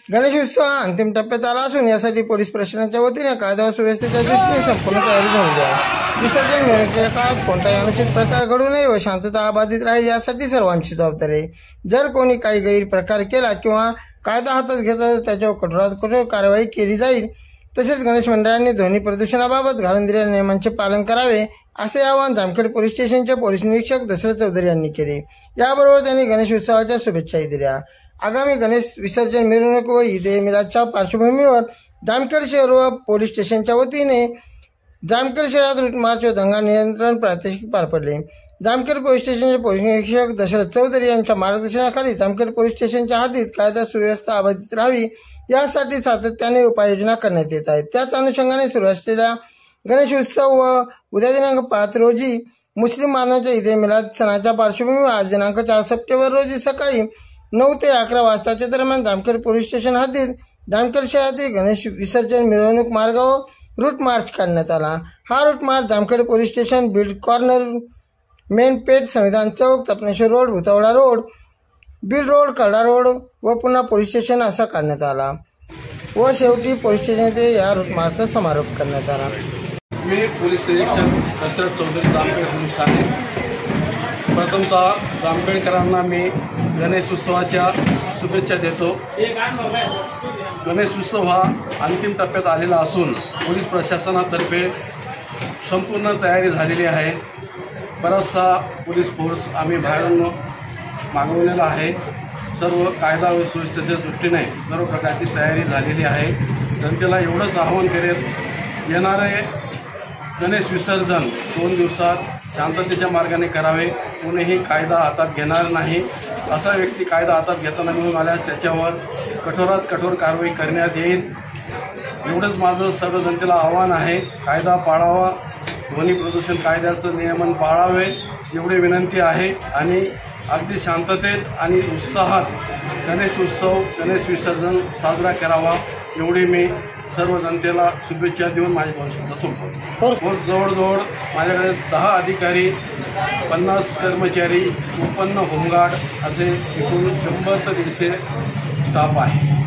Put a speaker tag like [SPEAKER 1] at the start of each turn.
[SPEAKER 1] गणेश उत्सव अंतिम टप्प्यात आला असून यासाठी पोलीस प्रशासनाच्या वतीने कायदा व सुव्यवस्थेच्या दृष्टीने संपूर्ण तयारी झाली आहे। विसर्जन मिरवणुकीच्या काळात कोणताही अनुचित प्रकार घडू नये व शांतता अबाधित राहील यासाठी सर्वांची जबाबदारी आहे। जर कोणी काही गैरप्रकार केला किंवा कायदा हातात घेतला तर त्याच्यावर कठोरात कठोर कारवाई केली जाईल। तसेच गणेश मंडळांनी ध्वनी प्रदूषणाबाबत घालून दिलेल्या नियमांचे पालन करावे असे आवाहन जामखेड पोलीस स्टेशनचे पोलीस निरीक्षक दशरथ चौधरी यांनी केले। याबरोबर त्यांनी गणेश उत्सवाच्या शुभेच्छाही दिल्या। आगामी गणेश विसर्जन मिरवणूक व ईद ए मिलादच्या पार्श्वभूमीवर जामखेड शहर व पोलीस स्टेशनच्या वतीने जामखेड शहरात रूट मार्च व दंगा नियंत्रण प्रात्यक्षिक पार पडले। जामखेड पोलीस स्टेशनचे पोलीस निरीक्षक दशरथ चौधरी यांच्या मार्गदर्शनाखाली जामखेड पोलीस स्टेशनच्या हद्दीत कायदा सुव्यवस्था अबाधित राहावी यासाठी सातत्याने उपाययोजना करण्यात येत आहेत। त्याच अनुषंगाने सुरू असलेल्या गणेश उत्सव व उद्या दिनांक 5 रोजी मुस्लिम बांधवांच्या ईद ए मिलाद सणाच्या पार्श्वभूमीवर आज दिनांक 4 सप्टेंबर रोजी सकाळी 9 ते 11 वाजताच्या दरम्यान जामखेड पोलीस स्टेशन हद्दीत जामखेड शहरातील गणेश विसर्जन मिरवणूक मार्गावर रूट मार्च करण्यात आला। हा route march Jamkhed police station Beed corner main Peth Samvidhan Chowk Tapneshwar road Bhutwada road Beed road Kada road व पुन्हा पोलीस स्टेशन असा करण्यात आला व शेवटी पोलीस स्टेशन येथे या रूट मार्चचा समारोप करण्यात आला।
[SPEAKER 2] मी पोलीस निरीक्षक दशरथ चौधरी जामखेड पोलीस ठाणे। प्रथमतः जामखेडकरांना मी गणेश उत्सवाच्या शुभेच्छा देतो। गणेश उत्सव हा अंतिम टप्प्यात आलेला असून पोलीस प्रशासनातर्फे संपूर्ण तयारी झालेली आहे। बराचसा पोलीस फोर्स आम्ही बाहेरून मागवलेला आहे। सर्व कायदा व सुव्यवस्थेच्या दृष्टीने सर्व प्रकारची तयारी झालेली आहे। जनतेला एवढंच आवाहन करेल, येणारे गणेश विसर्जन 2 दिवसात शांततेच्या मार्गाने करावे। कोणीही कायदा हातात घेणार नाही। असा व्यक्ती कायदा हातात घेताना मिळून आल्यास त्याच्यावर कठोरात कठोर कारवाई करण्यात येईल। एवढंच माझं सर्व जनतेला आव्हान आहे, कायदा पाळावा, ध्वनी प्रदूषण कायद्याचं नियमन पाळावे एवढी विनंती आहे आणि अगदी शांततेत आणि उत्साहात गणेश उत्सव गणेश विसर्जन साजरा करावा एवढी मी सर्व जनतेला शुभेच्छा देऊन माझे 2 शब्द संपवतो। जवळजवळ माझ्याकडे 10 अधिकारी, 50 कर्मचारी, 54 होमगार्ड असे एकूण 100 ते 150 स्टाफ आहे।